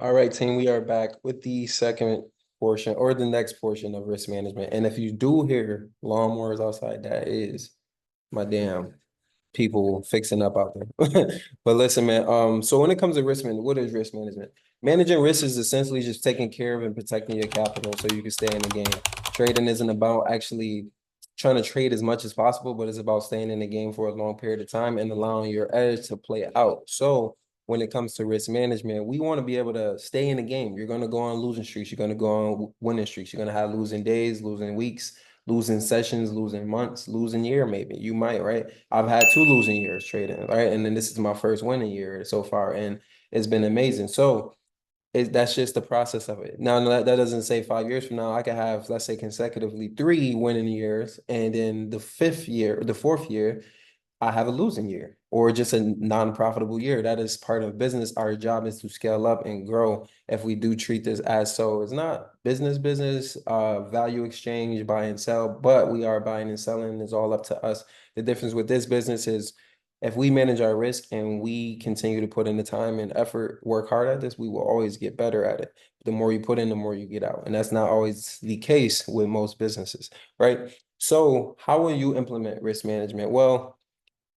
All right, team, we are back with the second portion or the next portion of risk management. And if you do hear lawnmowers outside, that is my damn people fixing up out there. But listen, man, so when it comes to risk management, what is risk management? Managing risk is essentially just taking care of and protecting your capital so you can stay in the game. Trading isn't about actually trying to trade as much as possible, but it's about staying in the game for a long period of time and allowing your edge to play out. So when it comes to risk management, we want to be able to stay in the game. You're going to go on losing streaks. You're going to go on winning streaks. You're going to have losing days, losing weeks, losing sessions, losing months, losing year, maybe. You might, right? I've had two losing years trading, right? And then this is my first winning year so far, and it's been amazing. So that's just the process of it. Now, that doesn't say 5 years from now, I could have, let's say, consecutively three winning years, and then the fourth year, I have a losing year or just a non-profitable year. That is part of business. Our job is to scale up and grow if we do treat this as so. It's not business, value exchange, buy and sell, but we are buying and selling. It's all up to us. The difference with this business is if we manage our risk and we continue to put in the time and effort, work hard at this, we will always get better at it. The more you put in, the more you get out. And that's not always the case with most businesses, right? So how will you implement risk management? Well,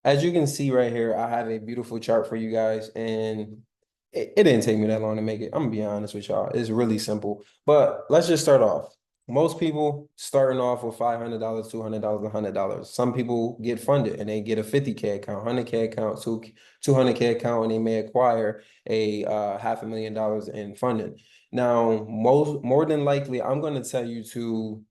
as you can see right here, I have a beautiful chart for you guys, and it didn't take me that long to make it. I'm gonna be honest with y'all. It's really simple. But let's just start off. Most people starting off with $500, $200, $100. Some people get funded and they get a 50K account, 100K account, 200K account, and they may acquire a $500,000 in funding. Now, more than likely, I'm gonna tell you to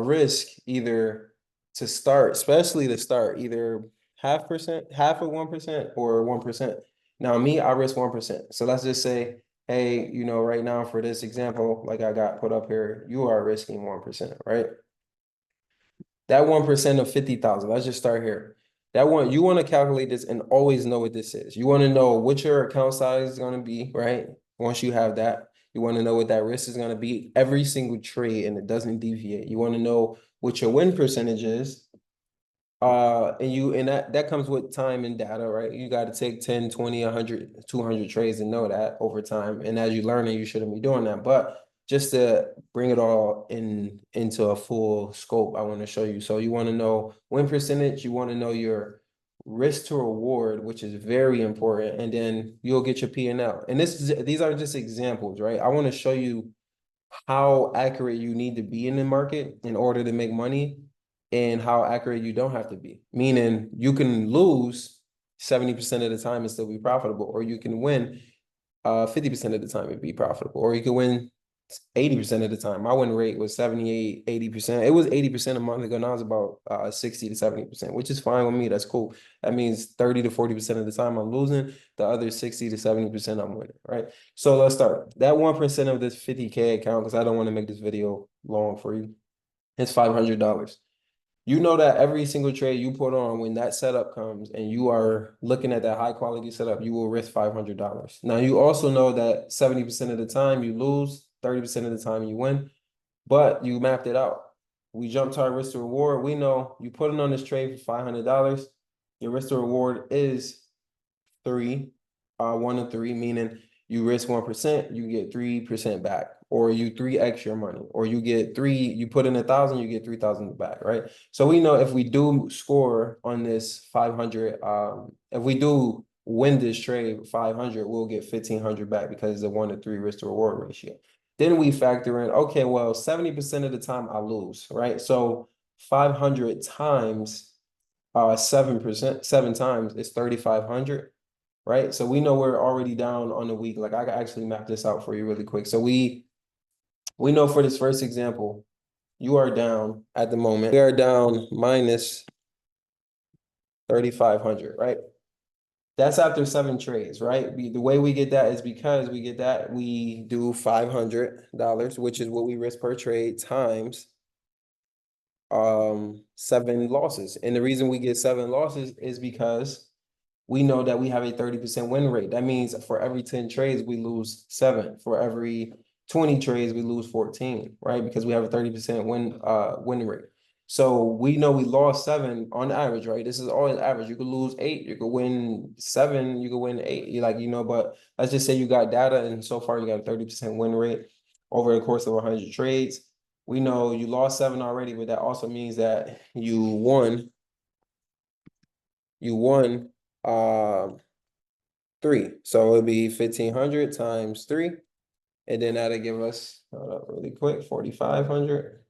risk either to start, especially to start, either half of 1% or 1%. Now, me, I risk 1%. So let's just say, hey, right now for this example, like I got put up here, you are risking 1%, right? That 1% of 50,000, let's just start here. That one, you want to calculate this and always know what this is. You want to know what your account size is going to be, right? Once you have that, you want to know what that risk is going to be every single trade and it doesn't deviate. You want to know what your win percentage is, and that comes with time and data, right? You got to take 10, 20, 100, 200 trades and know that over time. And as you learn it, you shouldn't be doing that. But just to bring it all into a full scope, I want to show you. So you want to know win percentage, you want to know your risk to reward, which is very important, and then you'll get your P&L. And these are just examples, right? I want to show you how accurate you need to be in the market in order to make money and how accurate you don't have to be. Meaning you can lose 70% of the time and still be profitable, or you can win 50% of the time and be profitable, or you can win 80% of the time. My win rate was 78, 80%. It was 80% a month ago. Now it's about 60 to 70%, which is fine with me. That's cool. That means 30 to 40% of the time I'm losing. The other 60 to 70% I'm winning, right? So let's start. That 1% of this 50K account, because I don't want to make this video long for you, it's $500. You know that every single trade you put on, when that setup comes and you are looking at that high quality setup, you will risk $500. Now, you also know that 70% of the time you lose, 30% of the time you win, but you mapped it out. We jumped to our risk to reward. We know you put it on this trade for $500. Your risk to reward is 1 to 3, meaning you risk 1%, you get 3% back, or you 3x your money, or you put in 1,000, you get 3,000 back, right? So we know if we do score on this 500, if we do win this trade 500, we'll get 1,500 back because it's a 1 to 3 risk to reward ratio. Then we factor in, okay, well, 70% of the time I lose, right? So 500 times 7 times is 3,500, right? So we know we're already down on the week. Like I can actually map this out for you really quick. So we know for this first example, you are down at the moment. We are down minus 3,500, right? That's after 7 trades, right? The way we get that is because we do $500, which is what we risk per trade, times 7 losses. And the reason we get 7 losses is because we know that we have a 30% win rate. That means for every 10 trades, we lose 7. For every 20 trades, we lose 14, right? Because we have a 30% win rate. So we know we lost 7 on average, right? This is always average. You could lose 8, you could win 7, you could win 8. You like, but let's just say you got data and so far you got a 30% win rate over the course of 100 trades. We know you lost 7 already, but that also means that you won 3. So it'll be 1,500 times 3. And then that'll give us, hold up really quick, 4,500.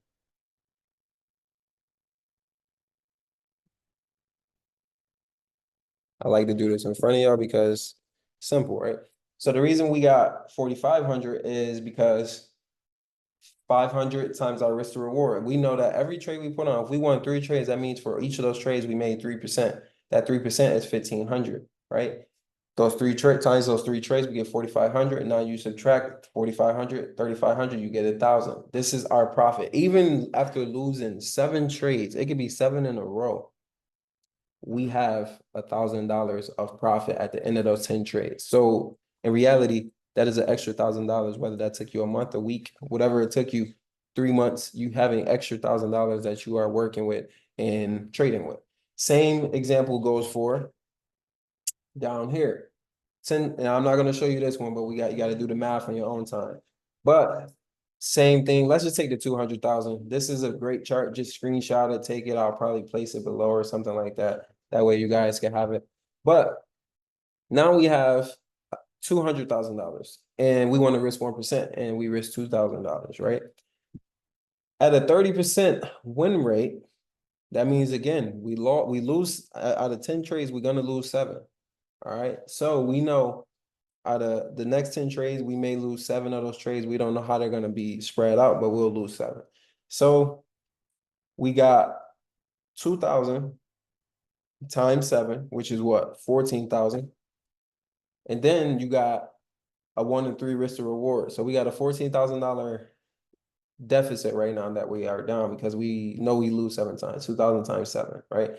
I like to do this in front of y'all because simple, right? So the reason we got 4,500 is because 500 times our risk to reward. We know that every trade we put on, if we won 3 trades, that means for each of those trades, we made 3%. That 3% is 1,500, right? Those 3 times those 3 trades, we get 4,500. And now you subtract 4,500, 3,500, you get 1,000. This is our profit. Even after losing 7 trades, it could be 7 in a row. We have $1,000 of profit at the end of those 10 trades. So in reality, that is an extra $1,000, whether that took you a month, a week, whatever it took you, 3 months, you have an extra $1,000 that you are working with and trading with. Same example goes for down here. 10, and I'm not going to show you this one, but you got to do the math on your own time. But same thing. Let's just take the 200,000. This is a great chart. Just screenshot it, take it. I'll probably place it below or something like that. That way you guys can have it. But now we have $200,000 and we want to risk 1% and we risk $2,000, right? At a 30% win rate, that means again, we lose out of 10 trades, we're gonna lose 7. All right. So we know out of the next 10 trades, we may lose 7 of those trades. We don't know how they're gonna be spread out, but we'll lose 7. So we got 2,000 times 7, which is what? 14,000. And then you got a 1 in 3 risk to reward. So we got a $14,000 deficit right now that we are down because we know we lose 7 times, 2,000 times 7, right?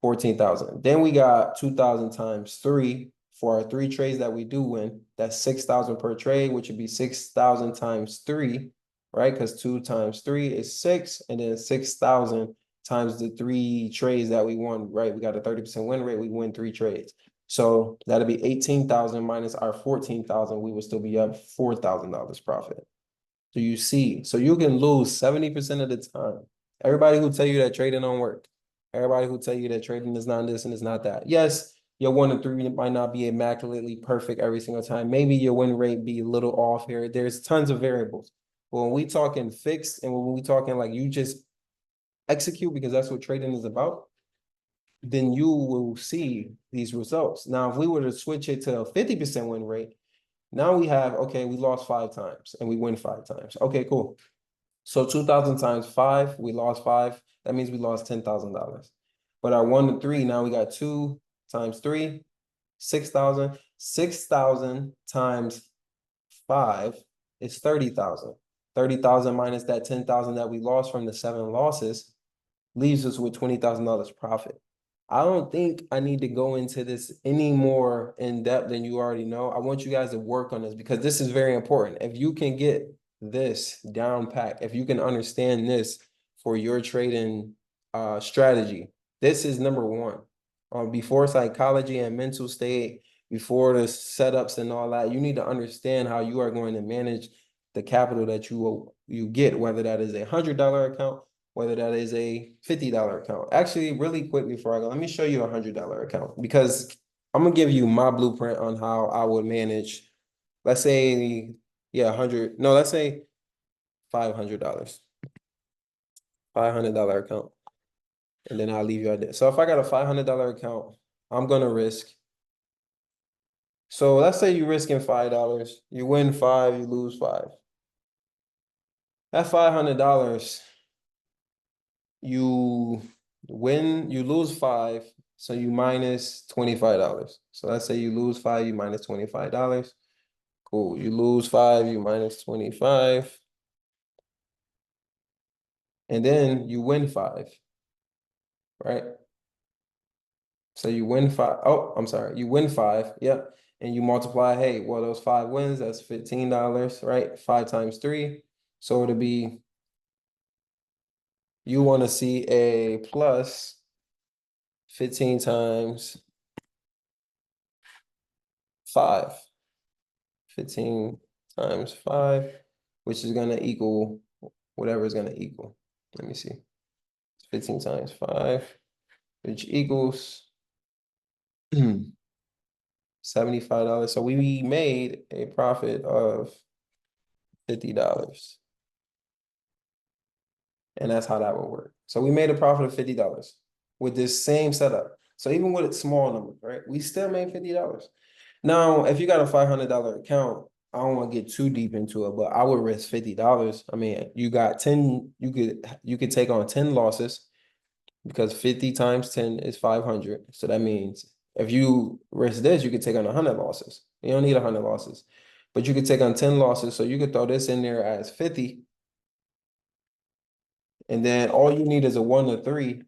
14,000. Then we got 2,000 times 3 for our 3 trades that we do win. That's 6,000 per trade, which would be 6,000 times 3, right? Because 2 times 3 is 6, and then 6,000 times the 3 trades that we won, right? We got a 30% win rate. We win 3 trades. So that'll be 18,000 minus our 14,000. We would still be up $4,000 profit. So you see, so you can lose 70% of the time. Everybody who tell you that trading don't work, everybody who tell you that trading is not this and it's not that. Yes, your 1 in 3 might not be immaculately perfect every single time. Maybe your win rate be a little off here. There's tons of variables. But when we talking fixed and when we talking like you just execute because that's what trading is about, then you will see these results. Now, if we were to switch it to a 50% win rate, now we have, okay, we lost 5 times and we win 5 times. Okay, cool. So 2,000 times 5, we lost 5. That means we lost $10,000. But our 1 to 3, now we got 2 times 3, 6,000. 6,000 times 5 is 30,000. 30,000 minus that 10,000 that we lost from the 7 losses leaves us with $20,000 profit. I don't think I need to go into this any more in depth than you already know. I want you guys to work on this because this is very important. If you can get this down pat, if you can understand this for your trading strategy, this is number 1. Before psychology and mental state, before the setups and all that, you need to understand how you are going to manage the capital that you get, whether that is $100 account, whether that is a $50 account. Actually, really quick before I go, let me show you a $100 account because I'm gonna give you my blueprint on how I would manage, let's say, yeah, let's say $500. $500 account. And then I'll leave you at that. So if I got a $500 account, I'm gonna risk. So let's say you're risking $5. You win 5, you lose 5. That $500, you lose 5, so you minus $25. So let's say you lose 5, you minus $25. Cool. You lose 5, you minus 25. And then you win 5, right? So you win 5. Oh, I'm sorry. You win 5. Yep. And you multiply, hey, well, those 5 wins, that's $15, right? 5 times 3. So it'll be you want to see a plus 15 times 5. 15 times 5, which is going to equal whatever is going to equal. Let me see. 15 times 5, which equals $75. So we made a profit of $50. And that's how that would work. So we made a profit of $50 with this same setup. So even with small numbers, right? We still made $50. Now, if you got a $500 account, I don't want to get too deep into it, but I would risk $50. I mean, you got 10, you could take on 10 losses because 50 times 10 is 500. So that means if you risk this, you could take on 100 losses. You don't need 100 losses, but you could take on 10 losses. So you could throw this in there as 50. And then all you need is a 1 to 3,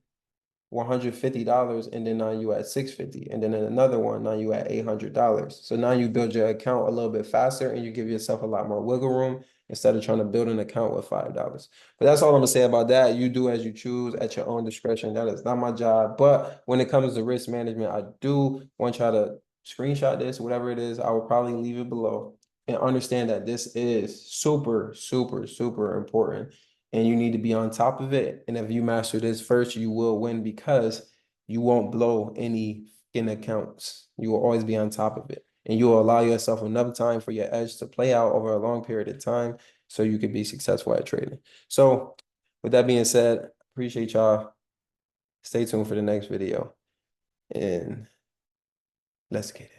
$150, and then now you at 650, and then in another one, now you at $800. So now you build your account a little bit faster and you give yourself a lot more wiggle room instead of trying to build an account with $5. But that's all I'm gonna say about that. You do as you choose at your own discretion. That is not my job. But when it comes to risk management, I do want y'all to screenshot this, whatever it is. I will probably leave it below and understand that this is super, super, super important and you need to be on top of it. And if you master this first, you will win because you won't blow any in accounts. You will always be on top of it. And you will allow yourself enough time for your edge to play out over a long period of time so you can be successful at trading. So with that being said, appreciate y'all. Stay tuned for the next video and let's get it.